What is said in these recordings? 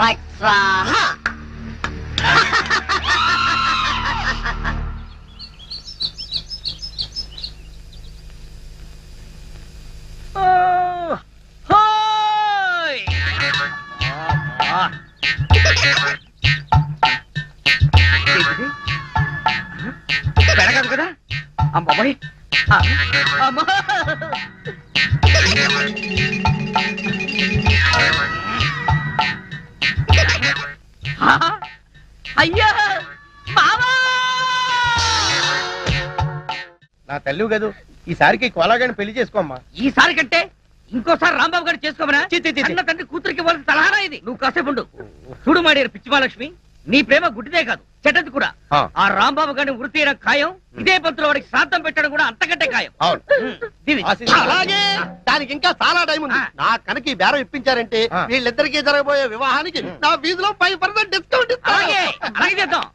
ఫట్ స్వాహ. పెడగదు కదా అమ్మాయి. అయ్యా నా తల్లి కదూ, ఈసారికి కోలాగాని పెళ్లి చేసుకోమ్మా. ఈసారి కంటే ఇంకోసారి రాంబాబు గారు చేసుకోమనా? అన్న తండ్రి కూతురికి ఇవ్వాల్సిన సలహానా ఇది? నువ్వు కాసేపు ఉండు. చూడు మాడేరు పిచ్చిమాలక్ష్మి, నీ ప్రేమ గుడ్డిదే కాదు, చెడ్డది కూడా. ఆ రాంబాబు గారిని వృత్తి చేయడం ఖాయం. ఇదే పంతులు వాడికి శ్రాద్ధం పెట్టడం కూడా అంతకంటే ఖాయం. అలాగే దానికి ఇంకా చాలా టైం ఉంది. నా కనుక ఈ బేరం ఇప్పించారంటే వీళ్ళిద్దరికి జరగబోయే వివాహానికి నా ఫీజులో 5% డిస్కౌంట్ చేద్దాం.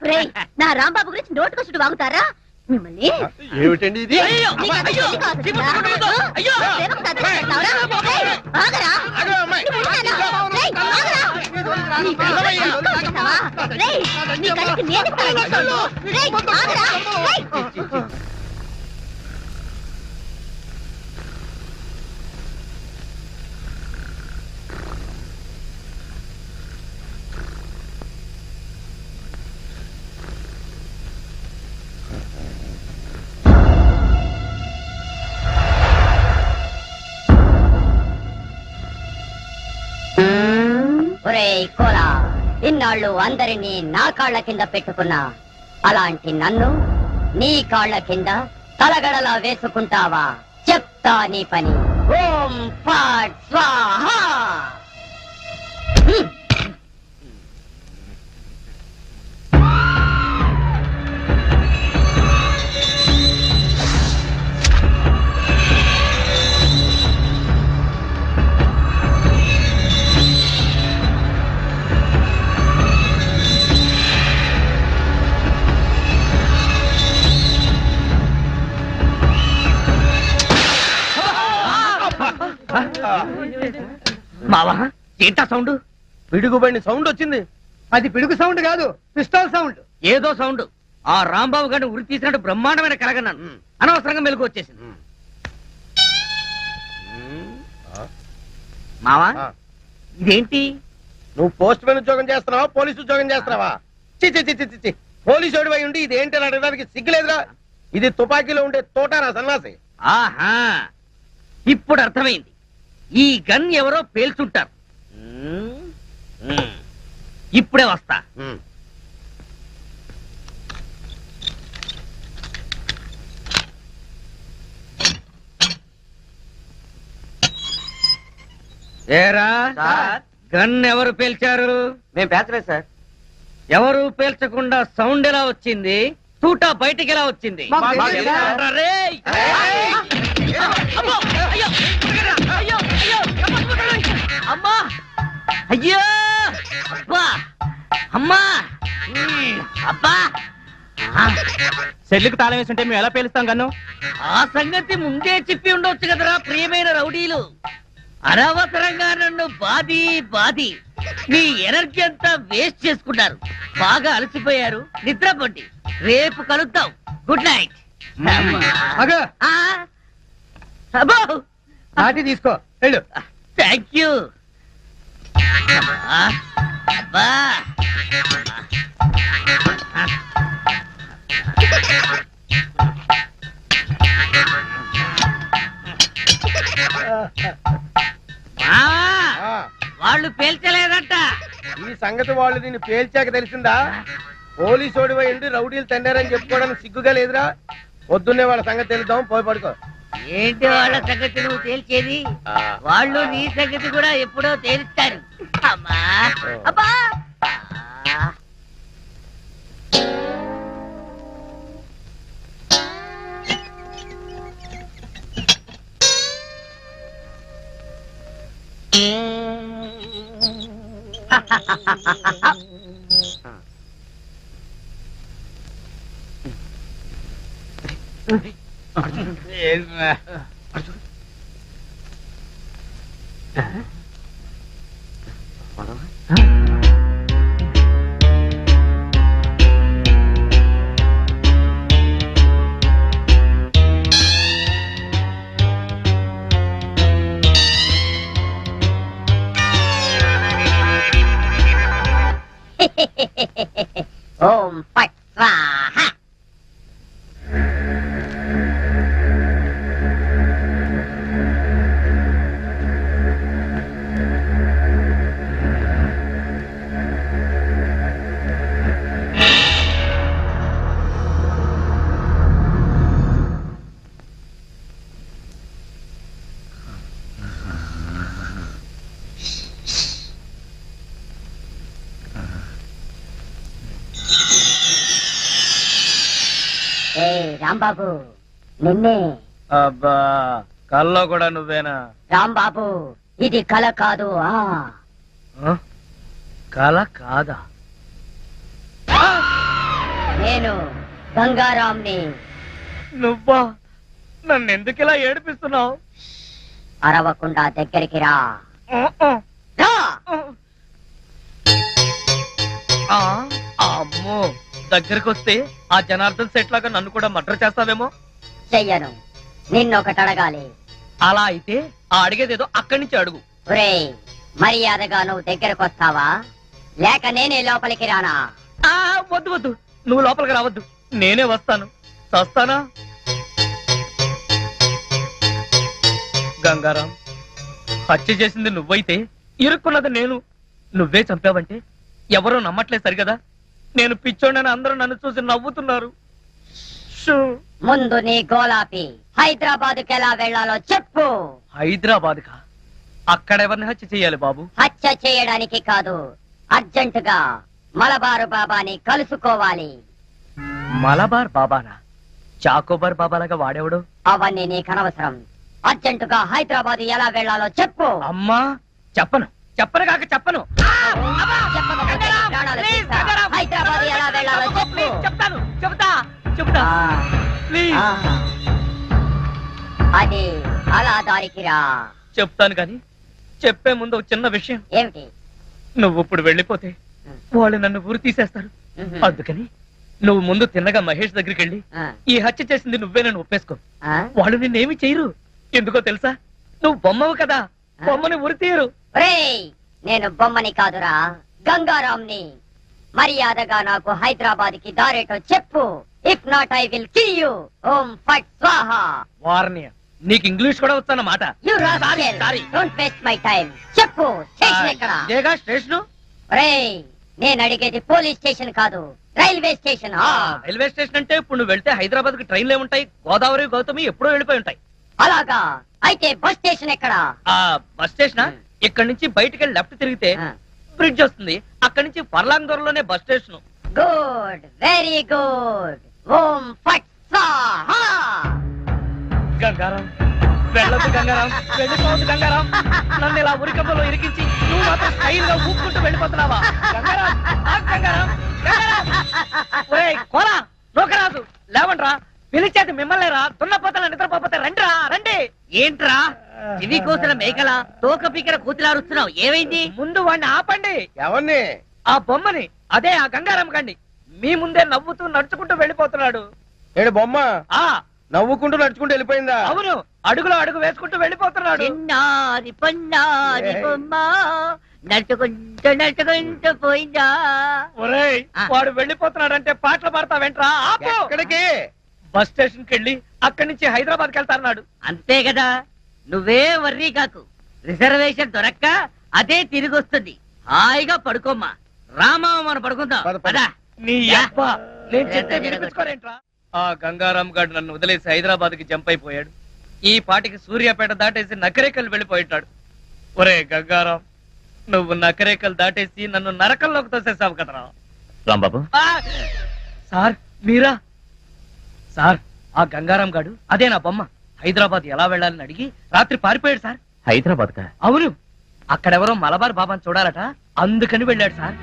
నా రాంబాబు గురించి నోటుకొచ్చుడు వాగుతారా మిమ్మల్ని? ఏమిటండి ఇది? కోలా, ఇన్నాళ్ళు అందరినీ నా కాళ్ల కింద పెట్టుకున్నా, అలాంటి నన్ను నీ కాళ్ల కింద తలగడలా వేసుకుంటావా? చెప్తా నీ పని. ఓం ఫట్ స్వాహ. మావా, ఏంటా సౌండ్? పిడుగుబడిన సౌండ్ వచ్చింది. అది పిడుగు సౌండ్ కాదు, పిస్టల్ సౌండ్. ఏదో సౌండ్. ఆ రాంబాబు గారిని ఉరి తీసినట్టు బ్రహ్మాండమైన కలగన్నాను. అనవసరంగా మెలకు వచ్చేసింది. మావా, ఇదేంటి? నువ్వు పోస్ట్ మ్యాన్ ఉద్యోగం చేస్తున్నావా, పోలీసు ఉద్యోగం చేస్తున్నావా? చి పోలీసు ఓడివై ఉండి ఇది ఏంటి అని అడగడానికి సిగ్గులేదురా? ఇది తుపాకీలో ఉండే తోటారా సన్నాసి. ఆహా, ఇప్పుడు అర్థమైంది. ఈ గన్ ఎవరో పేల్చుంటారు. ఇప్పుడే వస్తా. ఏరా, గన్ ఎవరు పేల్చారు? మేము పేర్చలేదు సార్. ఎవరు పేల్చకుండా సౌండ్ ఎలా వచ్చింది? తూటా బయటికి ఎలా వచ్చింది? రేయ్! అమ్మా, అయ్యో, అబ్బా, అమ్మా, అబ్బా. సెల్లుకు తాళం వేస్తుంటే మేము ఎలా పేలుస్తాం కన్ను? ఆ సంగతి ముందే చెప్పి ఉండొచ్చు కదరా ప్రియమైన రౌడీలు. అనవసరంగా నన్ను బాది మీ ఎనర్జీ అంతా వేస్ట్ చేసుకున్నారు. బాగా అలసిపోయారు, నిద్రపోండి. రేపు కలుద్దాం. Good night. నాటి తీసుకో, వెళ్ళు. Thank you. అబ్బా, వాళ్ళు పేల్చలేదంట. ఈ సంగతి వాళ్ళు నిన్ను పేల్చాక తెలిసిందా? పోలీసు ఓడివై ఉండి రౌడీలు తండారని చెప్పుకోవడానికి సిగ్గుగా లేదురా? పొద్దున్నే వాళ్ళ సంగతి తెలుద్దాం, పోయి పడుకో. ఏంటి వాళ్ళ సంగతి నువ్వు తేల్చేది? వాళ్ళు నీ సంగతి కూడా ఎప్పుడో తేలుస్తారు. అమ్మా, అబ్బా. ఓం ఫట్ స్వాహ. ఏ రాంబాబు, నిన్నే. అబ్బా, కల్లో కూడా నువ్వేనా? రాంబాబు, ఇది కల కాదు. కల కాదా? నేను గంగారాంని. నువ్వా? నన్ను ఎందుకు ఇలా ఏడిపిస్తున్నావు? అరవకుండా దగ్గరికి రా. రా. అమ్మో, దగ్గరికి వస్తే ఆ జనార్దన్ సెట్ లాగా నన్ను కూడా మర్డర్ చేస్తావేమో. చెయ్యను. నిన్నొకటి అడగాలి. అలా అయితే ఆ అడిగేదేదో అక్కడి నుంచి అడుగు. ఒరేయ్, మర్యాదగా నువ్వు దగ్గరకు వస్తావా లేక నేనే లోపలికి రానా? వద్దు వద్దు, నువ్వు లోపలికి రావద్దు, నేనే వస్తాను. చస్తానా? గంగారాం, హత్య చేసింది నువ్వైతే ఇరుక్కున్నది నేను. నువ్వే చంపావంటే ఎవరూ నమ్మట్లేదు సరిగదా. నేను పిచ్చోడని అందరూ నన్ను చూసి నవ్వుతున్నారు. ముందు నీ గోలాపి హైదరాబాద్కి ఎలా వెళ్లాలో చెప్పు. హైదరాబాద్ కా? అక్కడెవరిని హత్య చెయ్యాలి బాబు? హత్య చేయడానికి కాదు, అర్జెంటుగా మలబారు బాబాని కలుసుకోవాలి. మలబార్ బాబానా? చాకోబార్ బాబాలాగా వాడేవాడు? అవన్నీ నీకు అనవసరం. అర్జెంటుగా హైదరాబాద్ ఎలా వెళ్లాలో చెప్పు. అమ్మా, చెప్పను చెప్పను కాక చెప్పను. చెప్పకపోతే నీ ప్రాణాలు తీస్తా. హైదరాబాద్ ఎలా వెళ్లాలో చెప్పు. చెప్తాను, చెప్తా. ప్లీజ్. అది అలా దారికి రా. చెప్తాను కానీ చెప్పే ముందు ఒక చిన్న విషయం. ఏమిటి? నువ్వు ఇప్పుడు వెళ్ళిపోతే వాళ్ళు నన్ను ఊరు తీసేస్తారు. అందుకని నువ్వు ముందు తిన్నగా మహేష్ దగ్గరికి వెళ్ళి ఈ హత్య చేసింది నువ్వే నన్ను ఒప్పేసుకో. వాళ్ళు నిన్నేమి చేయరు. ఎందుకో తెలుసా? నువ్వు బొమ్మవు కదా, బొమ్మని ఉరి తీయరు. నేను బొమ్మని కాదురా, గంగారాంని. మర్యాదగా నాకు హైదరాబాద్ కి దారేటో చెప్పు. If not I will kill you. ఓం ఫట్ స్వాహ. వార్నియ, నీకు ఇంగ్లీష్ కూడా వస్తానమాట. You rascal, don't waste my time. చెప్పు, స్టేషన్ ఎక్కడ? ఇదేగా స్టేషను. నేను అడిగేది పోలీస్ స్టేషన్ కాదు, రైల్వే స్టేషన్. రైల్వే స్టేషన్ అంటే ఇప్పుడు నువ్వు వెళ్తే హైదరాబాద్ కి ట్రైన్లు ఏముంటాయి? గోదావరి, గౌతమి ఎప్పుడో వెళ్ళిపోయి ఉంటాయి. అలాగా? అయితే బస్ స్టేషన్ ఎక్కడ? బస్ స్టేషన్ ఇక్కడ నుంచి బయటికి వెళ్ళి లెఫ్ట్ తిరిగితే బ్రిడ్జ్ వస్తుంది. అక్కడి నుంచి పర్లాంగ్ దూరంలోనే bus station. Good, very good. ఓం ఫట్ స్వాహ. గంగారాం, వెళ్ళొద్దు గంగారాం, వెళ్ళిపోవద్దు గంగారాం. నన్ను ఇలా ఉరికంపలో ఇరికించి నువ్వు మాత్రం స్టైల్ గా ఊపుకుంటూ వెళ్ళిపోతున్నావా? గంగారాం, గంగారాం, గంగారాం. ఒరేయ్ కోలా, నోకరాజు, లేవండ్రా. పిలిచేది మిమ్మల్ని రా. దున్నపోతల నిద్రపోతే రండిరా, రండి. ఏంట్రా ఇవి కోసిన మేకల తోక పీకర కూతులారుస్తున్నావు? ఏమైంది? ముందు వాడిని ఆపండి. ఎవరిని? ఆ బొమ్మని, అదే ఆ గంగారాం కండి. మీ ముందే నవ్వుతూ నడుచుకుంటూ వెళ్ళిపోతున్నాడు. ఏడు బొమ్మ ఆ నవ్వుకుంటూ నడుచుకుంటూ వెళ్ళిపోయిందా? అవును, అడుగులో అడుగు వేసుకుంటూ వెళ్ళిపోతున్నాడు. చిన్నారి పొన్నారి బొమ్మ నడుచుకుంటూ పోయిందా? ఒరేయ్, వాడు వెళ్ళిపోతున్నాడంటే పాటలు పాడతా వెంట్రా. ఆపు. ఎక్కడికి? బస్ స్టేషన్ కి వెళ్ళి అక్కడి నుంచి హైదరాబాద్ కి వెళ్తాన్నాడు. అంతే కదా, నువ్వే వర్రీ కాకు. రిజర్వేషన్ దొరక్క అదే తిరిగి వస్తుంది. హాయిగా పడుకోమ్మా. రామా, మనం పడుకుందాం. పద. నీ అబ్బ, నేను చెప్తే వినిపించుకోరేంట్రా? ఆ గంగారాం గారు నన్ను వదిలేసి హైదరాబాద్ కి జంప్ అయిపోయాడు. ఈ పాటికి సూర్యాపేట దాటేసి నకరేకల్ వెళ్ళిపోయింటాడు. ఒరే గంగారాం, నువ్వు నకరేకల్ దాటేసి నన్ను నరకంలోకి తోసేసావు కదరా. రాంబాబు, సార్ మీరా? సార్, ఆ గంగారాం గాడు అదే నా బొమ్మ. హైదరాబాద్ ఎలా వెళ్ళాలని అడిగి రాత్రి పారిపోయాడు సార్. హైదరాబాద్ కా? అవును, అక్కడెవరో మలబార్ బాబాని చూడాలట, అందుకని వెళ్ళాడు సార్.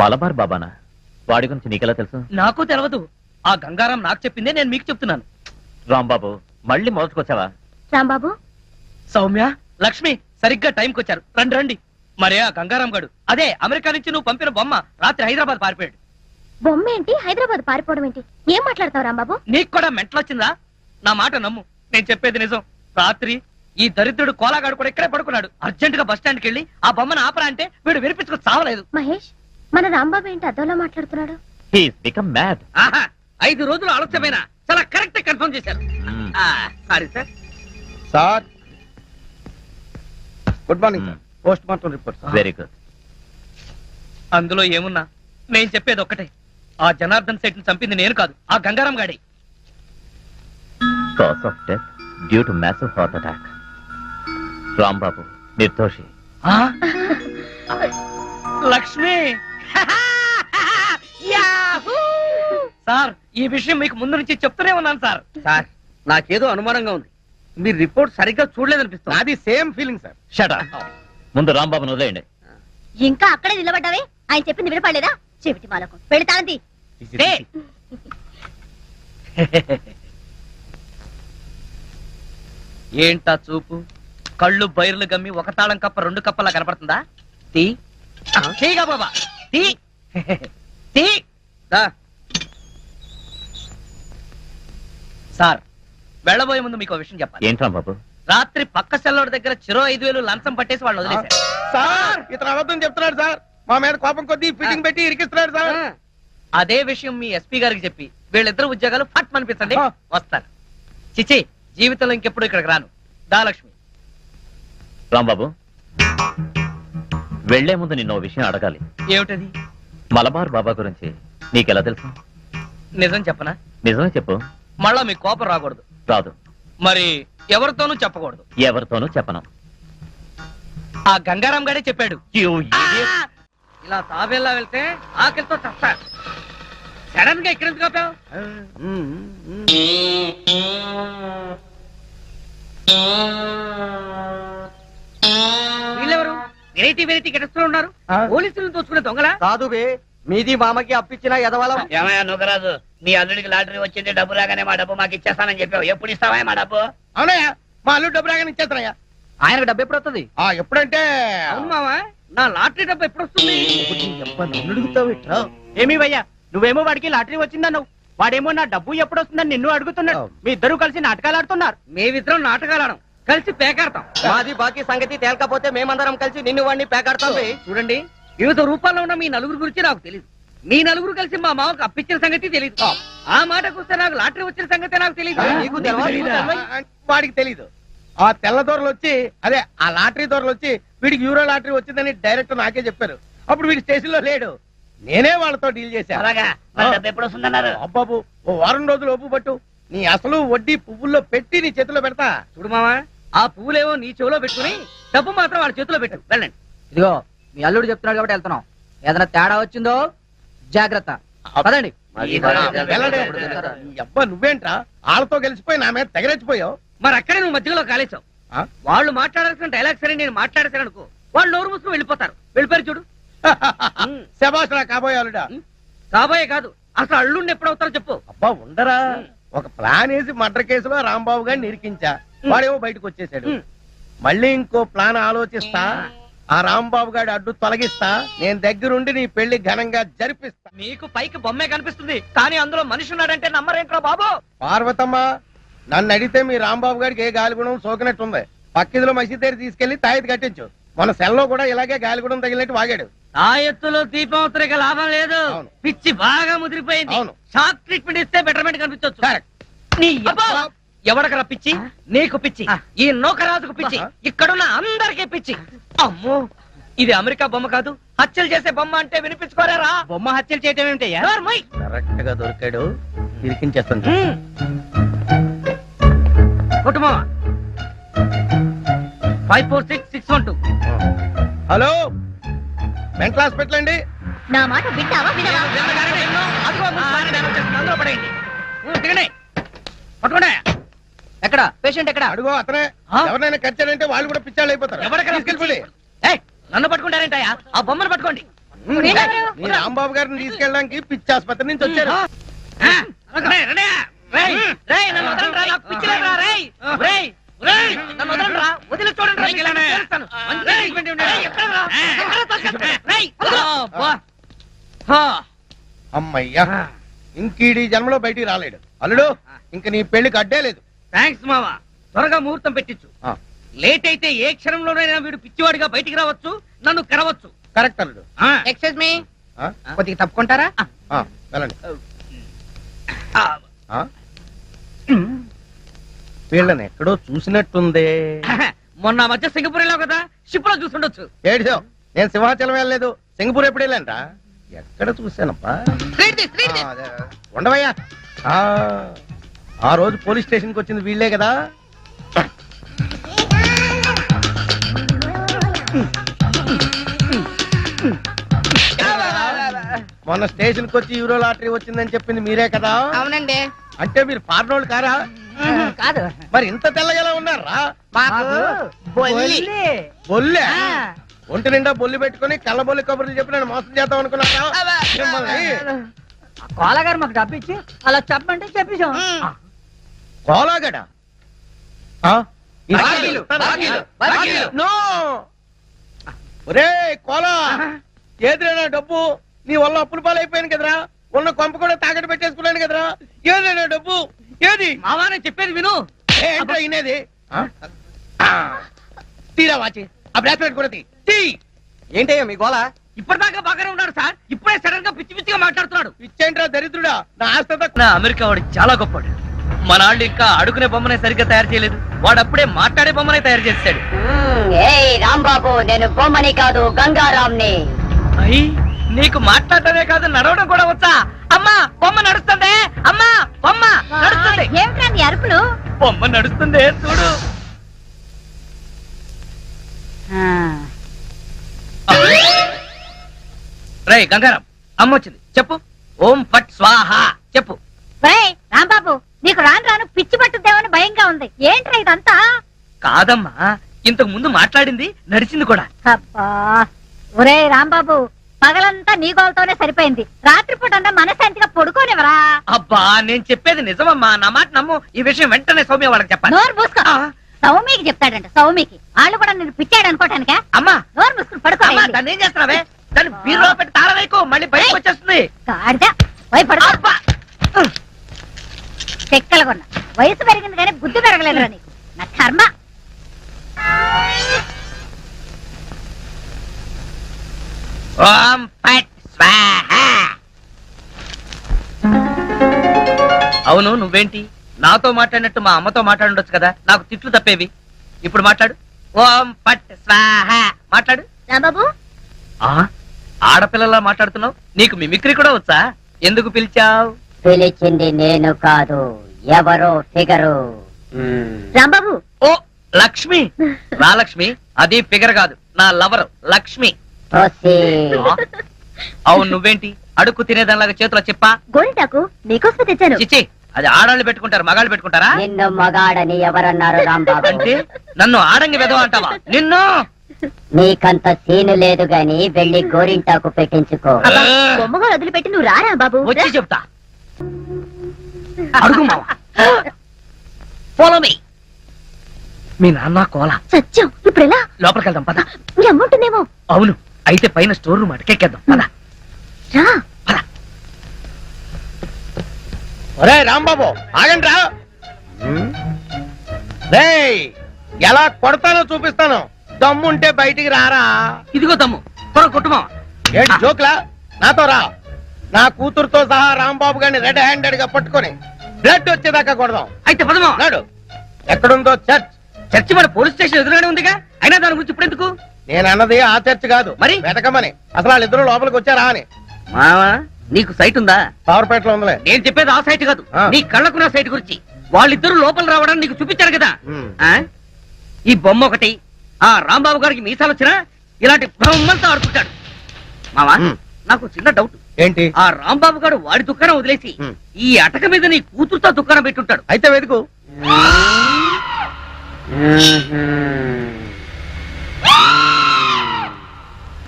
మలబార్ బాబానా? వాడి గురించి నీకెలా తెలుసు? నాకు తెలియదు. ఆ గంగారాం నాకు చెప్పిందే నేను మీకు చెప్తున్నాను. రాంబాబు, మళ్ళీ మొదటికొచ్చావా? రాంబాబు, సౌమ్య, లక్ష్మి, సరిగ్గా టైంకి వచ్చారు. రండి రండి. మరే ఆ గంగారాం గడు, అదే అమెరికా నుంచి నువ్వు పంపిన బొమ్మ రాత్రి హైదరాబాద్ పారిపోయాడు. బొమ్మ ఏంటి, హైదరాబాద్ పారిపోవడం ఏంటి? ఏం మాట్లాడతావు రాంబాబు? నీకు కూడా మెంటలొచ్చిందా? నా మాట నమ్ము, నేను చెప్పేది నిజం. రాత్రి ఈ దరిద్రుడు కోలాగాడు కూడా ఇక్కడే పడుకున్నాడు. అర్జెంట్ గా బస్ స్టాండ్కి వెళ్ళి ఆ బొమ్మను ఆపరా అంటే వీడు వినిపించుకు చావలేదు. మహేష్, మన రాంబాబు ఏంటి అద్దంలో మాట్లాడుతున్నాడు? He's become mad. ఆహా 5 రోజులు ఆలస్యమైన చాలా కరెక్ట్ కన్ఫర్మ్ చేశారు. Sorry sir. Sir good morning sir. Post mortem report. Very good. అందులో ఏమున్నా నేను చెప్పేది ఒక్కటే, ఆ జనార్దన్ శెట్టిని చంపింది నేను కాదు, ఆ గంగారాం గాడి. Cause of death due to massive heart attack. Rambabu నిర్దోషి. లక్ష్మి సార్, ఈ విషయం మీకు ముందు నుంచి చెప్తూనే ఉన్నాను సార్. సార్ నాకేదో అనుమానంగా ఉంది. మీరు రిపోర్ట్ సరిగ్గా చూడలేదనిపిస్తుంది. నాది same feeling sir. Shut up. ముందు రాంబాబును వదిలేయండి. ఇంకా అక్కడే నిలబడ్డావే? ఆయన చెప్పింది వినపడలేదా? చెవిటి మాలకు పెడతాంది. ఏంటా చూపు? కళ్ళు బైర్లు గమ్మి ఒక తాళం కప్ప 2 కప్పలా కనపడుతుందా? తీగా బాబా తీ తీ. సార్, వెళ్ళబోయే ముందు మీకు విషయం చెప్పాలి. ఏంటి రాంబాబు? రాత్రి పక్క సెల్లోడి దగ్గర చెరో 5,000 లంచం పట్టేసి వాళ్ళు వదిలేశారు. సార్ ఇతను అబద్ధం చెప్తున్నాడు సార్. మా మీద కోపం కొద్దీ ఫిట్టింగ్ పెట్టి ఇరికిస్తున్నాడు సార్. అదే విషయం మీ ఎస్పీ గారికి చెప్పి వీళ్ళిద్దరు ఉద్యోగాలు ఫట్ అనిపించండి. వస్తాను. చిచి, జీవితంలో ఇంకెప్పుడు ఇక్కడికి రాను. దాలక్ష్మి. రాంబాబు, వెళ్లే ముందు నిన్న ఓ విషయం అడగాలి. ఏమిటది? మలబార్ బాబా గురించి నీకెలా తెలుసు? నిజం చెప్పనా? నిజమే చెప్పు. మళ్ళా మీ కోపం రాకూడదు. రాదు. మరి ఎవరితోనూ చెప్పకూడదు. ఎవరితోనూ చెప్పను. ఆ గంగారాం గారే చెప్పాడు. ఇలా తాబేలా వెళ్తే ఆకలితో చస్తా. సడన్ గా ఇక్కడ ఎందుకు ఆపావు? వీళ్ళెవరు? వెరైటీ వెరైటీ గెటస్లో ఉన్నారు. పోలీసులను దోచుకునే దొంగలా? కాదు బే, మీది మామకి అప్పించిన ఎదవలం. ఏమయ్యా నుగరాజు, మీ అల్లుడికి లాటరీ వచ్చింది, డబ్బు రాగానే మా డబ్బు మాకు ఇచ్చేస్తానని చెప్పావు. ఎప్పుడు ఇస్తావా మా డబ్బు? అవునయ్యా, మా అల్లుడు డబ్బు రాగానే ఇచ్చేస్తానయ్యా. ఆయనకు డబ్బు ఎప్పుడు వస్తుంది? ఎప్పుడంటే అవును మావా, నా లాటరీ డబ్బు ఎప్పుడు వస్తుంది? ఏమీ భయ్యా, నువ్వేమో వాడికి లాటరీ వచ్చిందన్నావు, వాడేమో నా డబ్బు ఎప్పుడు వస్తుందని నిన్ను అడుగుతున్నాడు. మీ ఇద్దరు కలిసి నాటకాలు ఆడుతున్నారు. మేమిద్దరం నాటకాలాడం, కలిసి పేకాడతాం. మాది బాకీ సంగతి తేలకపోతే మేమందరం కలిసి నిన్ను వాడిని పేకాడతాం. చూడండి, వివిధ రూపాల్లో ఉన్న మీ నలుగురు గురించి నాకు తెలియదు. మీ నలుగురు కలిసి మా మామకు అప్పించిన సంగతి తెలియదు. ఆ మాటకు వస్తే నాకు లాటరీ వచ్చిన సంగతి నాకు తెలియదు. వాడికి తెలీదు. ఆ తెల్ల దొరలు వచ్చి, అదే ఆ లాటరీ దొరలు వచ్చి వీడికి యూరో లాటరీ వచ్చిందని డైరెక్ట్ నాకే చెప్పారు. అప్పుడు వీడి స్టేషన్ లో లేడు, నేనే వాళ్ళతో డీల్ చేశాను. అలాగా, మరి డబ్బు ఎప్పుడు వస్తుందన్నారు? అబ్బాబు, ఓ వారం రోజులు ఒప్పు పట్టు, నీ అసలు వడ్డీ పువ్వుల్లో పెట్టి నీ చేతిలో పెడతా. చూడు మావా, ఆ పువ్వులేమో నీ చెవిలో పెట్టుకుని డబ్బు మాత్రం వాళ్ళ చేతిలో పెట్టు. వెళ్ళండి. ఇదిగో మీ అల్లుడు చెప్తున్నాడు కాబట్టి వెళ్తున్నాం. ఏదైనా తేడా వచ్చిందో జాగ్రత్త. పదండి. వెళ్ళండి. ఈ అబ్బా నువ్వేంట్రా వాళ్ళతో గెలిచిపోయి నా మీద తెగరెచ్చిపోయావు. మరి అక్కడే నువ్వు మధ్యలో కాలేసావు. వాళ్ళు మాట్లాడాల్సిన డైలాగ్ సరే నేను మాట్లాడేసాను అనుకో, వాళ్ళు నోరు మూసుకుని వెళ్ళిపోతారు. వెళ్ళిపోయారు చూడు. శభాష్ రా కాబోయే అల్లుడా. కాబోయే కాదు, అసలు అల్లుడిని ఎప్పుడవుతారో చెప్పు. అబ్బా ఉండరా, ఒక ప్లాన్ వేసి మర్డర్ కేసులో రాంబాబు గారిని నిరికించా, వాడేమో బయటకు వచ్చేసాడు. మళ్ళీ ఇంకో ప్లాన్ ఆలోచిస్తా, ఆ రాంబాబు గారి అడ్డు తొలగిస్తా, నేను దగ్గరుండి నీ పెళ్లి ఘనంగా జరిపిస్తా. నీకు పైకి బొమ్మే కనిపిస్తుంది, కానీ అందులో మనిషి ఉన్నాడంటే నమ్మరేంట్రా బాబు. పార్వతమ్మ, నన్ను అడిగితే మీ రాంబాబు గారికి ఏ గాలిగుణం సోకినట్టుంది. పక్కిదిలో మసీదు దగ్గర తీసుకెళ్లి తాయెత్తు కట్టించు. మన సెల్లో కూడా ఇలాగే గాలిగుణం తగిలినట్టు వాగాడు. ఆ ఎత్తులో దీపం ఉత్తరిక లాభం లేదు. అవును. పిచ్చి బాగా ముదిరిపోయింది. అవును. షాక్ ట్రీట్మెంట్ ఇస్తే బెటర్మెంట్ కనిపించవచ్చు. కరెక్ట్. నీ అబ్బా! ఎవడకరా పిచ్చి? నీకు పిచ్చి, ఈ నౌకరాజుకు పిచ్చి, ఇక్కడున్న అందరికీ పిచ్చి. అమ్మో, ఇది అమెరికా బొమ్మ కాదు, హత్యలు చేసే బొమ్మ అంటే వినిపించుకోరారా? బొమ్మ హత్యలు చేయటం ఏమిటయ్యా? కరెక్ట్ గా దొరికాడు, ఇరికించేస్తాను. కుటుంబం 546612. హలో, మెంటల్ హాస్పిటల్ అండి. నా మాట వింటావా వినవా? అందులో పడేయండి. దిగండి, పట్టుకోండి. ఎక్కడ పేషెంట్ ఎక్కడ? అడుగో అతనే. ఎవరినైనా కచ్చాడంటే వాళ్ళు కూడా పిచ్చాళ్ళు అయిపోతారు. తీసుకెళ్ళిపోండి. నన్ను పట్టుకుంటారేంటయ్యా? ఆ బొమ్మను పట్టుకోండి. మీ రాంబాబు గారిని తీసుకెళ్ళడానికి పిచ్చి ఆసుపత్రి నుంచి వచ్చారు. ఒరేయ్, నన్ను వదలండిరా. వదిలి చూడండి రా, మీకు ఎలా చేస్తాను. మంచి ట్రీట్మెంట్ ఇవ్వండి. ఎక్కడరా? రేయ్, వదలు. అబ్బా. హా. అమ్మయ్యా ఇంకీడి జన్మలో బయటికి రాలేడు. అల్లుడు ఇంక నీ పెళ్లికి అడ్డే లేదు. థాంక్స్ మావా. త్వరగా ముహూర్తం పెట్టించు. లేట్ అయితే ఏ క్షణంలోనైనా వీడు పిచ్చివాడిగా బయటికి రావచ్చు, నన్ను కరవచ్చు. కరెక్ట్ అల్లుడు. ఎక్స్క్యూజ్ మీ, ఆ? కొద్దిగా తప్పుకుంటారా? వెళ్ళండి. వీళ్ళని ఎక్కడో చూసినట్టుంది. మొన్న మధ్య సింగపూర్ వెళ్ళావు కదా, షిప్ లో చూసుండొచ్చు. ఏడిసావు, నేను సింహాచలం వెళ్ళలేదు, సింగపూర్ ఎప్పుడు వెళ్ళానురా? ఎక్కడ చూశానప్పా? అదే, ఉండవయ్యా. ఆ రోజు పోలీస్ స్టేషన్ కి వచ్చింది వీళ్ళే కదా. మొన్న స్టేషన్ కి వచ్చి యూరో లాటరీ వచ్చిందని చెప్పింది మీరే కదా? అవునండి. అంటే మీరు ఫారినోళ్ళు కారా? కాదు. మరి ఇంత తెల్లగా ఉన్నారా? బొల్లే ఒంటి నిండా బొల్లి పెట్టుకుని కళ్ళబొల్లి కబుర్లు చెప్పి నేను మోసం చేద్దాం అనుకున్నారా? కోలగారు మాకు డబ్బు ఇచ్చి అలా చెప్పమంటే చెప్పేశాం. కోలాగడ ఒరే కోలా, ఏదిరైనా డబ్బు? నీ వల్ల అప్పుల పాలైపోయాను కదరా, ఉన్న కొంప కూడా తాకట్టు పెట్టేసుకున్నాను కదరా. ఏదైనా డబ్బు ఏది? మావానే చెప్పేది విను. ఏంటో ఇనేది? తీరా వాచి, ఆ బ్రాస్లెట్ కూడా తీ. ఏంటయ్యా మీ గోళ? ఇప్పటిదాకా బాగానే ఉన్నాడు సార్, ఇప్పుడే సడన్ గా పిచ్చి పిచ్చిగా మాట్లాడుతున్నాడు. ఇచ్చేంట్రా దరిద్రుడా, నా ఆస్తి నా అమెరికా వాడు చాలా గొప్పవాడు. మన వాళ్ళు ఇంకా అడుగునే బొమ్మనే సరిగ్గా తయారు చేయలేదు, వాడు అప్పుడే మాట్లాడే బొమ్మనే తయారు చేశాడు. ఏయ్ రాంబాబు, నేను బొమ్మని కాదు గంగారాంని. అయ్యి నీకు మాట్లాడటమే కాదు నడవడం కూడా వచ్చా? అమ్మా బొమ్మ నడుస్తుంది, అమ్మా బొమ్మ నడుస్తుంది. ఏమిట్రా నీ అరుపులు? బొమ్మ నడుస్తుంది చూడు. రే గంగారాం, అమ్మ వచ్చింది, చెప్పు. ఓం ఫట్ స్వాహ చెప్పు. ఒరేయ్ రాంబాబు, నీకు రాను రాను పిచ్చి పట్టుద్దేమని భయంగా ఉంది. ఏంట్రా ఇదంతా? కాదమ్మా, ఇంతకు ముందు మాట్లాడింది నడిచింది కూడా. అబ్బా ఒరే రాంబాబు, పగలంతా నీ గోలతోనే సరిపోయింది, రాత్రిపూట అంతా మనశాంతిగా పడుకోనివరా? అబ్బా నేను చెప్పేది నిజమమ్మా, నా మాట నమ్ము. ఈ విషయం వెంటనే సౌమ్య వాళ్ళకి చెప్పాలి. నోరు మూసుకో. సౌమికి చెప్తాడంట, సౌమికి. వాళ్ళు కూడా నేను పిచ్చాడు అనుకోటానికా? అమ్మా నోరు మూసుకుని పడుకో. అమ్మా, దాన్ని ఏం చేస్తున్నావే? దాన్ని బీరులో పెట్టి తాళం వేయకు, మళ్ళీ బయటకు వచ్చేస్తుంది. గాడిద, పోయి పడుకో. చెక్కలగొన్న వయసు పెరిగింది కానీ బుద్ధి పెరగలేదురా నీకు, నా కర్మ. ఓం ఫట్ స్వాహ. అవును, నువ్వేంటి నాతో మాట్లాడినట్టు మా అమ్మతో మాట్లాడుండొచ్చు కదా, నాకు తిట్లు తప్పేవి. ఇప్పుడు మాట్లాడు. ఓం ఫట్ స్వాహ మాట్లాడు. రాంబాబు, ఆడపిల్లలా మాట్లాడుతున్నావు, నీకు మిమిక్రీ కూడా వచ్చా? ఎందుకు పిలిచావు? పిలిచింది నేను కాదు, ఎవరో ఫిగరు. రాంబాబు. ఓ లక్ష్మి. రా లక్ష్మి, అది ఫిగర్ కాదు, నా లవర్ లక్ష్మి. అవును, నువ్వేంటి అడుక్కు తినేదానిలాగా చేతిలో చెప్పా? గోరింటాకు నీకోసమే తెచ్చాను. చిచ్చి, అది ఆడాళ్ళు పెట్టుకుంటారు, మగాళ్ళు పెట్టుకుంటారా? నిన్ను మగాడని ఎవరన్నారు రాంబాబు? అంటే నన్ను ఆడంగి వెదవ అంటావా? నిన్ను నీకంత సీను లేదు గాని వెళ్ళి గోరింటాకు పెట్టించుకో. బొమ్మగా వదిలిపెట్టి నువ్వు రారా బాబు. వచ్చి చెప్తా. అడుగు మావా. Follow me. మీ నాన్న కోల సత్యం, ఇప్పుడు ఎలా? లోపలికి వెళ్దాం పద. మీ అమ్ముంటుందేమో. అవును, అయితే పైన స్టోర్ రూమ్ అటకెక్కేద్దాం పద. రా. ఒరే రాంబాబు, ఆగండి రా. రేయ్, ఎలా కొడతానో చూపిస్తాను, దమ్ముంటే బయటికి రారా. ఇదిగో తమ్ము, త్వర కొట్టుమా. ఏంటి జోక్లా? నాతో రా. నా కూతురుతో సహా రాంబాబు గారిని రెడ్ హ్యాండెడ్ గా పట్టుకొని బ్లడ్ వచ్చేదాకా కొడదాం. అయితే పదమా. నాడు ఎక్కడుందో చర్చ్. చర్చి మన పోలీస్ స్టేషన్ ఎదురుగానే ఉందిగా, అయినా దాని గురించి ఇప్పుడు ఎందుకు? నేను అన్నది ఆ చర్చ్ కాదు, మరి వెతకమని. అసలు వాళ్ళిద్దరూ లోపలికి వచ్చారా అని. మావా, నీకు సైట్ ఉందా? పవర్పేటలో ఉందిలే. నేను చెప్పేది ఆ సైట్ కాదు, ఆ. నీ కళ్ళకున్న సైట్ గురించి. వాళ్ళిద్దరూ లోపల రావడానికి నీకు చూపించారు కదా. ఉమ్. ఆ? ఈ బొమ్మ ఒకటి, ఆ రాంబాబు గారికి మీసాలు వచ్చినా ఇలాంటి బొమ్మలతో ఆడుకుంటాడు. మావా, నాకు చిన్న డౌట్. ఏంటి? ఆ రాంబాబు గారు వాడి దుకాణం వదిలేసి ఈ అటక మీద నీ కూతురుతో దుకాణం పెట్టుంటాడు. అయితే వెతుకు.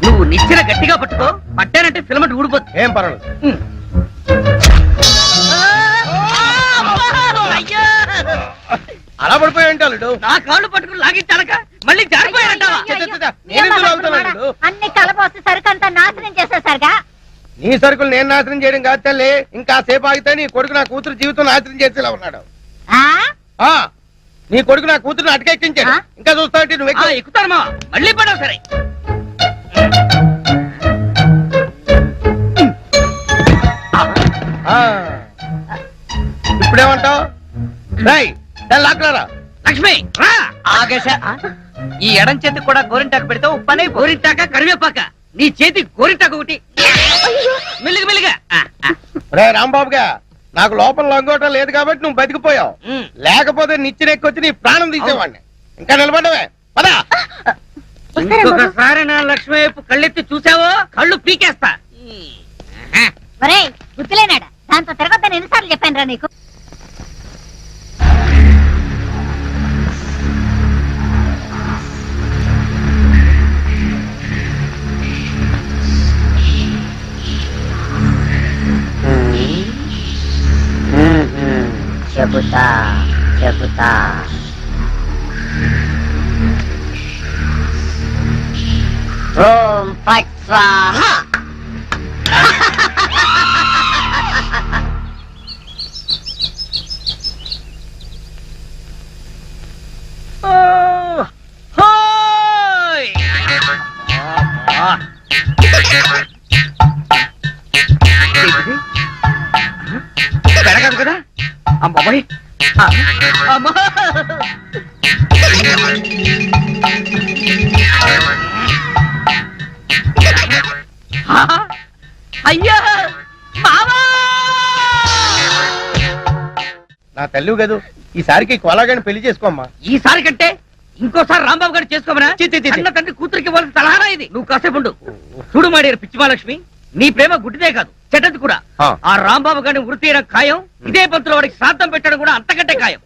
నువ్వు నిచ్చెన గట్టిగా పట్టుకో, పట్టానంటే ఫిలమెంట్ ఊడిపోతుంది. ఏం పర్వాలేదు. అలా పడిపోయి ఉంటాడు. నా కాళ్ళు పట్టుకుని లాగించాలక మళ్ళీ జారిపోయారంటావా? అన్ని కలపోసి సరుకంతా నాశనం చేసేసరిగా. నీ సరుకులు నేను నాశనం చేయడం కాదు తల్లి, ఇంకా సేపు ఆగితే నీ కొడుకు నా కూతురు జీవితం నాశనం చేసేలా ఉన్నాడు. నీ కొడుకు నా కూతురుని అటకెక్కించాడు. ఇంకా చూస్తావంటే నువ్వు ఎక్కుతారు మా మళ్ళీ పడవు. సరే ఇప్పుడేమంటావు? లాక్లారా లక్ష్మి రా. ఆగేశ ఈ ఎడం చేతికి కూడా గోరింటాకు పెడితే ఉప్పనే. గోరింటాక కరివేపాక నీ చేతి గోరింటాక ఒకటి మెల్లిగా మెల్లిగా. రే రాంబాబుగా, నాకు లోపల లంగోటం లేదు కాబట్టి నువ్వు బతికిపోయావు. లేకపోతే నిచ్చినెక్కొచ్చి నీ ప్రాణం తీసేవాడిని. ఇంకా నిలబడవే పదా. ఇంకొకసారి నా లక్ష్మి వైపు కళ్ళెత్తి చూసావో కళ్ళు పీకేస్తా. ఒరే గుర్తులేనాడా, దాంతో తిరగొద్దని ఎన్నిసార్లు చెప్పాను రా నీకు. చెబుతా చెబుతా. ఓం ఫట్ స్వాహ. పెడగదు కదా అమ్మాయి. అమ్మా అయ్యా నా తల్లి కదూ, ఈసారికి కోలాగాని పెళ్లి చేసుకోమ్మా. ఈసారి కంటే ఇంకోసారి రాంబాబు గారు చేసుకోమనా? అన్న తండ్రి కూతురికి ఇవ్వాల్సిన సలహానా ఇది? నువ్వు కాసేపు ఉండు. చూడు మాడేరు పిచ్చిమాలక్ష్మి, నీ ప్రేమ గుడ్డిదే కాదు చెడ్డది కూడా. ఆ రాంబాబు గారిని వృత్తి చేయడం ఖాయం. ఇదే పంతులు వాడికి శ్రాద్ధం పెట్టడం కూడా అంతకంటే ఖాయం.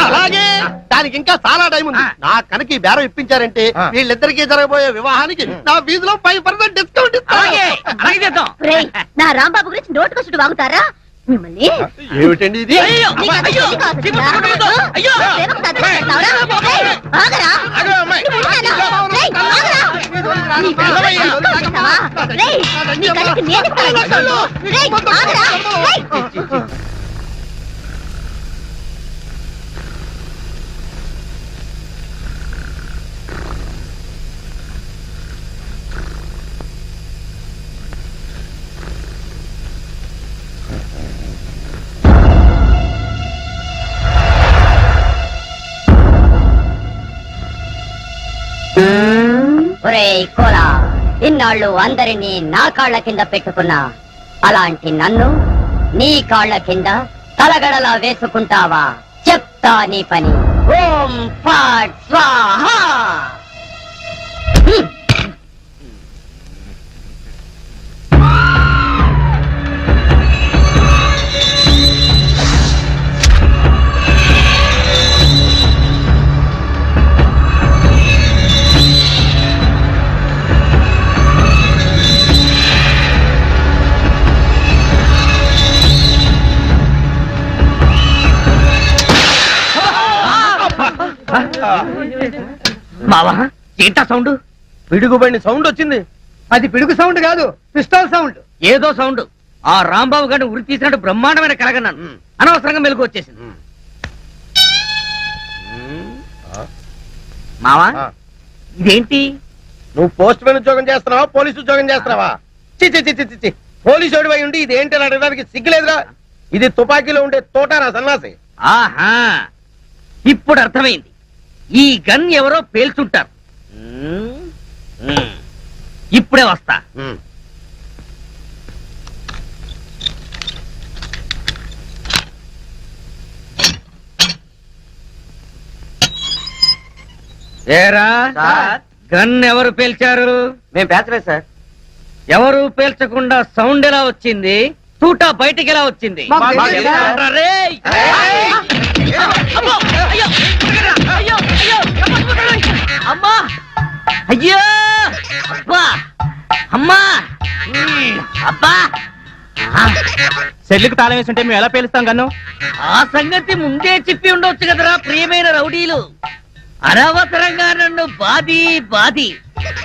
అలాగే దానికి ఇంకా చాలా టైం ఉంది. నా కనుక ఈ బేరం ఇప్పించారంటే వీళ్ళిద్దరికి జరగబోయే వివాహానికి నా వీధిలో 5% డిస్కౌంట్ చేద్దాం. నా రాంబాబు గురించి నోటుకొచ్చుడు వాగుతారా మిమ్మల్ని? ఏమిటండి ఇది? ఒరేయ్ కోలా, ఇన్నాళ్ళు అందరినీ నా కాళ్ల కింద పెట్టుకున్నా, అలాంటి నన్ను నీ కాళ్ల కింద తలగడలా వేసుకుంటావా? చెప్తా నీ పని. ఓం ఫట్ స్వాహ. మావా ఏంటా సౌండ్? పిడుగుబడిన సౌండ్ వచ్చింది. అది పిడుగు సౌండ్ కాదు, పిస్టల్ సౌండ్. ఏదో సౌండ్. ఆ రాంబాబు గారిని ఉరి తీసినట్టు బ్రహ్మాండమైన కలగన్నాను. అనవసరంగా మెలకు వచ్చేసింది. మావా ఇదేంటి? నువ్వు పోస్ట్ మ్యాన్ ఉద్యోగం చేస్తున్నావా, పోలీసు ఉద్యోగం చేస్తున్నావా? చి పోలీసు ఓడివై ఉండి ఇది ఏంటి అని అడగడానికి సిగ్గులేదురా? ఇది తుపాకీలో ఉండే తోటారా సన్నాసి. ఆహా, ఇప్పుడు అర్థమైంది. ఈ గన్ ఎవరో పేల్చుంటారు. ఇప్పుడే వస్తా. ఏరా గన్ ఎవరు పేల్చారు? మేము పేర్చలేదు సార్. ఎవరు పేల్చకుండా సౌండ్ ఎలా వచ్చింది? తూటా బయటికి ఎలా వచ్చింది? అమ్మా అయ్యో అబ్బా అమ్మా అబ్బా సెల్లుకి తాళం వేసి ఉంటే మేము ఎలా పేలుస్తాం కన్ను? ఆ సంగతి ముందే చెప్పి ఉండొచ్చు కదరా ప్రియమైన రౌడీలు. అనవసరంగా నన్ను బాది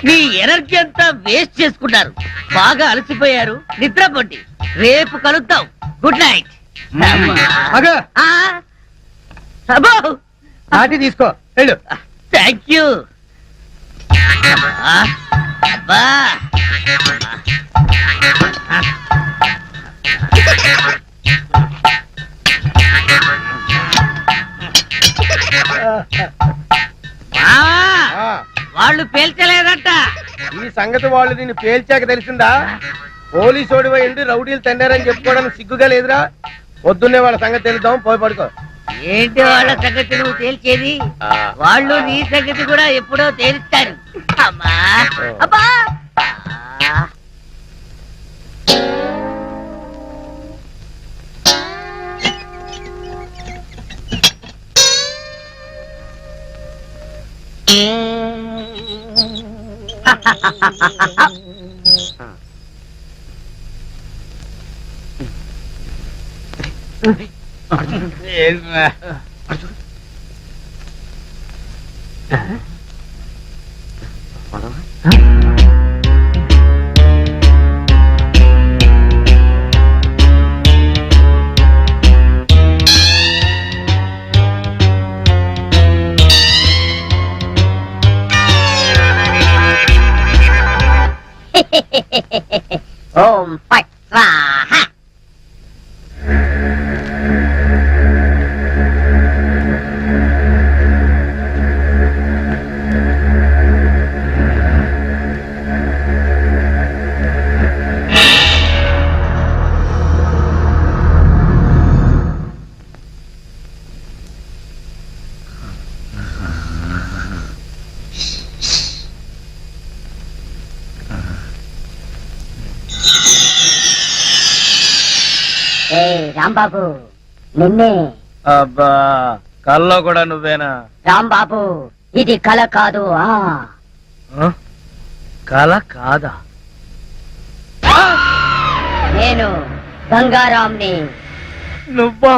మీ ఎనర్జీ అంతా వేస్ట్ చేసుకున్నారు. బాగా అలసిపోయారు, నిద్రపోండి. రేపు కలుద్దాం. Good night. నాటి తీసుకో వెళ్ళు. Thank you. అబ్బా వాళ్ళు పేల్చలేదంట. ఈ సంగతి వాళ్ళు నిన్ను పేల్చాక తెలిసిందా? పోలీసోడి ఎండి రౌడీలు తండారని చెప్పుకోవడానికి సిగ్గుగా లేదురా? పొద్దున్నే వాళ్ళ సంగతి తెలుద్దాం, పోయి పడుకో. ఏంటి వాళ్ళ సంగతి నువ్వు తేల్చేది? వాళ్ళు నీ సంగతి కూడా ఎప్పుడో తేలుస్తారు. అమ్మా అబ్బా ఓం ఫట్ స్వాహ. ఏ రాంబాబు, నిన్నే. అబ్బా, కల్లో కూడా నువ్వేనా? రాంబాబు, ఇది కల కాదు. కల కాదా? నేను గంగారాంని. నువ్వా?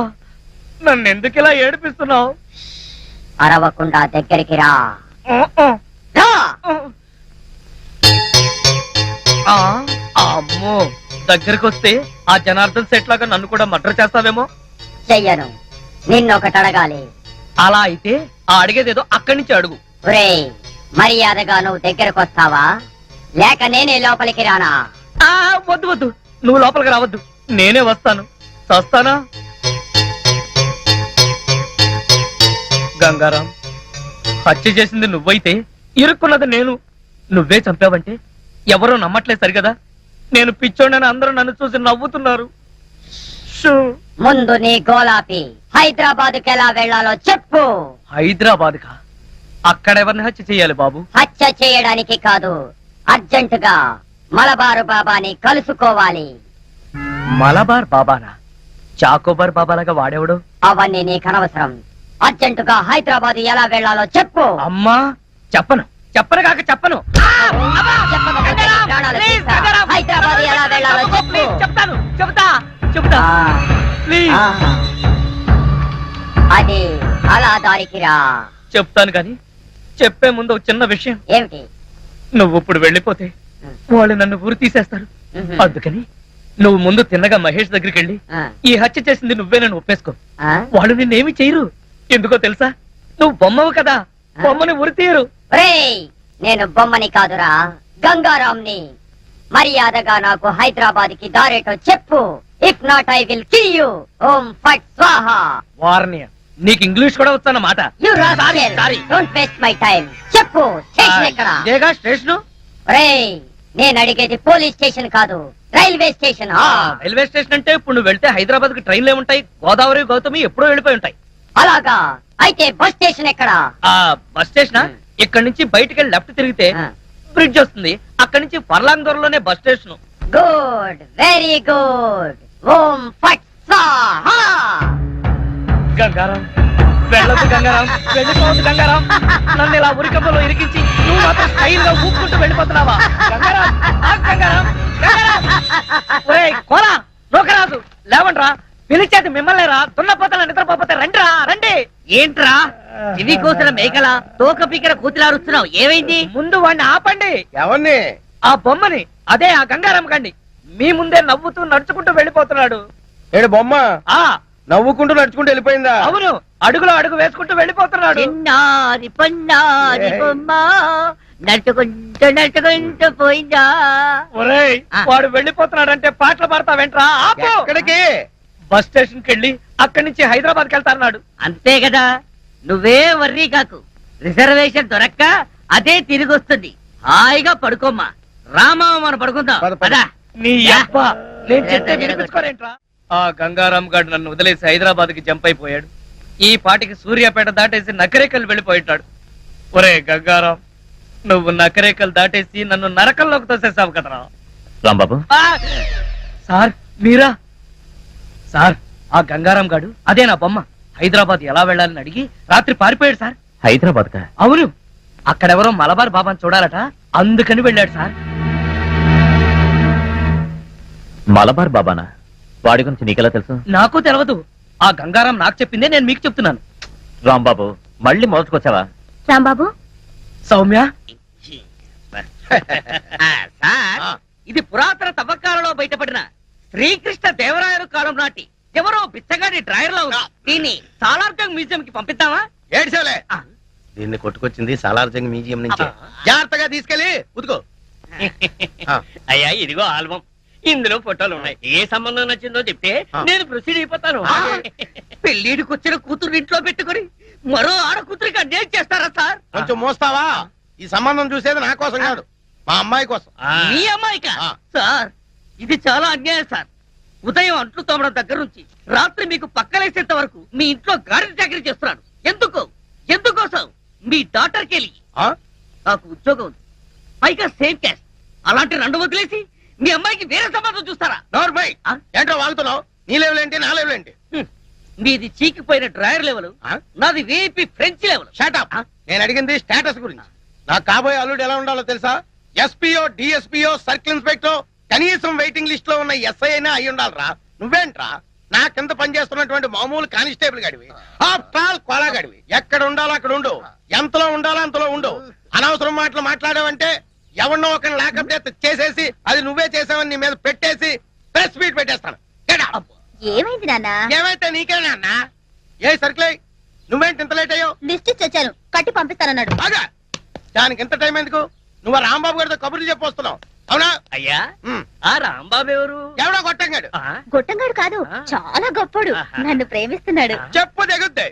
నన్ను ఎందుకు ఇలా ఏడిపిస్తున్నావు? అరవకుండా దగ్గరికి రా. రా. అమ్మో, దగ్గరికి వస్తే ఆ జనార్దన్ సెట్ లాగా నన్ను కూడా మర్డర్ చేస్తావేమో. చెయ్యను. నిన్నొకటి అడగాలి. అలా అయితే ఆ అడిగేదేదో అక్కడి నుంచి అడుగు. ఒరేయ్, మర్యాదగా నువ్వు దగ్గరకు వస్తావా లేక నేనే లోపలికి రానా? వద్దు వద్దు, నువ్వు లోపలికి రావద్దు, నేనే వస్తాను. చస్తానా? గంగారాం, హత్య చేసింది నువ్వైతే ఇరుక్కున్నది నేను. నువ్వే చంపావంటే ఎవరో నమ్మట్లేదు సరిగదా? నేను పిచ్చోడని అందరూ నన్ను చూసి నవ్వుతున్నారు. ముందు నీ గోలాపి హైదరాబాద్కి ఎలా వెళ్లాలో చెప్పు. హైదరాబాద్ కా? అక్కడెవరిని హత్య చెయ్యాలి బాబు? హత్య చేయడానికి కాదు, అర్జెంటుగా మలబారు బాబాని కలుసుకోవాలి. మలబార్ బాబానా? చాకోబార్ బాబాలాగా వాడేవాడు? అవన్నీ నీకు అనవసరం. అర్జెంటుగా హైదరాబాద్ ఎలా వెళ్లాలో చెప్పు. అమ్మా, చెప్పను కాక చెప్పను. చెప్పకపోతే నీ ప్రాణాలు తీస్తా. హైదరాబాద్ ఎలా వెళ్లాలో చెప్పు. చెప్తా ప్లీజ్. అది అలా దారికి రా. చెప్తాను కానీ చెప్పే ముందు ఒక చిన్న విషయం. ఏమిటి? నువ్వు ఇప్పుడు వెళ్ళిపోతే వాళ్ళు నన్ను ఊరు తీసేస్తారు. అందుకని నువ్వు ముందు తిన్నగా మహేష్ దగ్గరికి వెళ్ళి ఈ హత్య చేసింది నువ్వేనని ఒప్పేసుకో. వాళ్ళు నిన్నేమి చేయరు. ఎందుకో తెలుసా? నువ్వు బొమ్మవు కదా, బొమ్మని ఉరి తీయరు. నేను బొమ్మని కాదురా, గంగారాంని. మర్యాదగా నాకు హైదరాబాద్ కి దారేటో చెప్పు. If not I will kill you. ఓం ఫట్ స్వాహ. వార్నియ, నీకు ఇంగ్లీష్ కూడా వస్తానమాట. You rascal, don't waste my time. చెప్పు, స్టేషన్ ఎక్కడ? ఇదేగా స్టేషన్. నేను అడిగేది పోలీస్ స్టేషన్ కాదు, రైల్వే స్టేషన్. రైల్వే స్టేషన్ అంటే ఇప్పుడు నువ్వు వెళ్తే హైదరాబాద్ కి ట్రైన్లు ఏముంటాయి? గోదావరి, గౌతమి ఎప్పుడో వెళ్ళిపోయి ఉంటాయి. అలాగా? అయితే బస్ స్టేషన్ ఎక్కడ? బస్ స్టేషన్ ఇక్కడ నుంచి బయటికి వెళ్ళి లెఫ్ట్ తిరిగితే బ్రిడ్జ్ వస్తుంది. అక్కడి నుంచి ఫర్లాంగ్ దూరంలోనే bus station. Good, very good. ఓం ఫట్ స్వాహ. గంగారాం, వెళ్ళొద్దు గంగారాం, వెళ్ళిపోవద్దు గంగారాం. నన్ను ఇలా ఉరికంపలో ఇరికించి నువ్వు మాత్రం స్టైల్ గా ఊపుకుంటూ వెళ్ళిపోతున్నావా? గంగారాం, గంగారాం, గంగారాం. ఒరేయ్ కోలా, పోకరాజు లేవండ్రా, పిలిచేది మిమ్మల్ని రా. దున్నపోతల నిద్రపోతే రండిరా, రండి. ఏంట్రా ఇవి కోసిన మేకల తోక పీకర కూతులారుస్తున్నావు, ఏమైంది? ముందు వాడిని ఆపండి. ఎవరిని? ఆ బొమ్మని, అదే ఆ గంగారాం కండి. మీ ముందే నవ్వుతూ నడుచుకుంటూ వెళ్ళిపోతున్నాడు. ఏడు బొమ్మ ఆ నవ్వుకుంటూ నడుచుకుంటూ వెళ్ళిపోయిందా? అవును, అడుగులో అడుగు వేసుకుంటూ వెళ్ళిపోతున్నాడు. చిన్నారి పొన్నారి బొమ్మ నడుచుకుంటూ నడుచుకుంటూ పోయిందా? ఒరేయ్, వాడు వెళ్ళిపోతున్నాడంటే పాటలు పాడతా వెంట్రా. ఆపు. ఎక్కడికి? బస్ స్టేషన్ కి వెళ్ళి అక్కడి నుంచి హైదరాబాద్ కి వెళ్తాన్నాడు. అంతే కదా, నువ్వే వర్రీ కాకు. రిజర్వేషన్ దొరక్క అదే తిరిగి వస్తుంది. హాయిగా పడుకోమ్మా. రామా మనం పడుకుందాం పద, పద. పదా. నీ అబ్బ, నేను చెప్తే వినిపించుకోరేంట్రా? ఆ గంగారాం గారు నన్ను వదిలేసి హైదరాబాద్ కి జంప్ అయిపోయాడు. ఈ పాటికి సూర్యాపేట దాటేసి నకరేకల్ వెళ్ళిపోయింటాడు. ఒరే గంగారాం, నువ్వు నకరేకల్ దాటేసి నన్ను నరకంలోకి తోసేసావు కదరా. రాంబాబు, ఆ! సార్ మీరా? సార్, ఆ గంగారాం గాడు అదే నా బొమ్మ. హైదరాబాద్ ఎలా వెళ్ళాలని అడిగి రాత్రి పారిపోయాడు సార్. హైదరాబాద్ కా? అవును, అక్కడెవరో మలబార్ బాబాని చూడాలట, అందుకని వెళ్ళాడు సార్. మలబార్ బాబానా? వాడి గురించి నీకెలా తెలుసు? నాకు తెలియదు, ఆ గంగారాం నాకు చెప్పిందే నేను మీకు చెప్తున్నాను. రాంబాబు, మళ్ళీ మొదటికొచ్చావా? రాంబాబు, సౌమ్య, సార్, ఇది పురాతన తవ్వకాలలో బయటపడిన శ్రీకృష్ణ దేవరాయలు కాలం నాటి ఎవరో బిచ్చగాడి డ్రాయర్ లో ఉంది. దీన్ని సాలార్జంగ్ మ్యూజియం కి పంపిద్దామా? ఏడ్చాలే. దీన్ని కొట్టుకొచ్చింది సాలార్జంగ్ మ్యూజియం నుంచి. జాగ్రత్తగా తీసుకెళ్ళి ఉతుకో. అయ్యా, ఇదిగో ఆల్బమ్. ఇందులో ఫోటోలు ఉన్నాయి. ఏ సంబంధం నచ్చిందో చెప్తే నేను ప్రొసీడ్ అయిపోతాను. పెళ్లిడికి వచ్చిన కూతురు ఇంట్లో పెట్టుకుని మరో ఆడ కూతురికి అన్యాయం చేస్తారా సార్? కొంచెం మోస్తావా? ఈ సంబంధం చూసేది నా కోసం కాదు, మా అమ్మాయి కోసం. మీ అమ్మాయికా? సార్, ఇది చాలా అన్యాయం సార్. ఉదయం అంట్లు తోమడం దగ్గర నుంచి రాత్రి మీకు పక్కలేసేంత వరకు మీ ఇంట్లో గాడి చాకరీ చేస్తున్నాడు. ఎందుకోసం? మీ డాటర్ కెళ్ళి నాకు ఉద్యోగం ఉంది, పైగా సేమ్ క్యాస్ట్. అలాంటి రెండు వదిలేసి మీ అమ్మాయికి వేరే సంబంధం చూస్తారా? నోర్మై, ఏంటో వాగుతున్నావు? నీ లెవెల్ ఏంటి, నా లెవెల్ ఏంటి? మీది చీకిపోయిన డ్రాయర్ లెవెల్, నాది వేపి ఫ్రెంచ్ లెవెల్. షాటప్. నేను అడిగింది స్టేటస్ గురించి. నాకు కాబోయే అల్లుడు ఎలా ఉండాలో తెలుసా? ఎస్పీఓ, డిఎస్పీఓ, సర్కిల్ ఇన్స్పెక్టర్, కనీసం వెయిటింగ్ లిస్ట్ లో ఉన్న ఎస్ఐ అయినా అయి ఉండాలరా. నువ్వేంట్రా నా కింద పనిచేస్తున్నటువంటి మామూలు కానిస్టేబుల్ గడివి. ఆఫ్టర్ ఆల్ కోలా గడివి. ఎక్కడ ఉండాలో అక్కడ ఉండు, ఎంతలో ఉండాలో అంతలో ఉండు. అనవసరం మాటలు మాట్లాడావంటే ఎవరినో ఒకరిని లాకప్ చేసేసి అది నువ్వే చేసావని నీ మీద పెట్టేసి ప్రెస్ మీట్ పెట్టేస్తాను. ఏమైంది నాన్న? ఏమైతే నీకేనా అన్న? ఏ సర్కిల్ నువ్వేంటి ఇంత లేట్ అయ్యావు? లిస్ట్ ఇచ్చి వచ్చాను, కట్టి పంపిస్తానన్నాడు. బాగా దానికి ఎంత టైం ఎందుకు? నువ్వు రాంబాబు గారితో కబుర్లు చెప్పొస్తున్నావు, అవునా? అయ్యా, ఆ రాంబాబు ఎవరు? ఎవడో కొట్టంగాడు. గొట్టంగాడు కాదు, చాలా గొప్పడు. నన్ను ప్రేమిస్తున్నాడు. చెప్పు దిగుద్ది.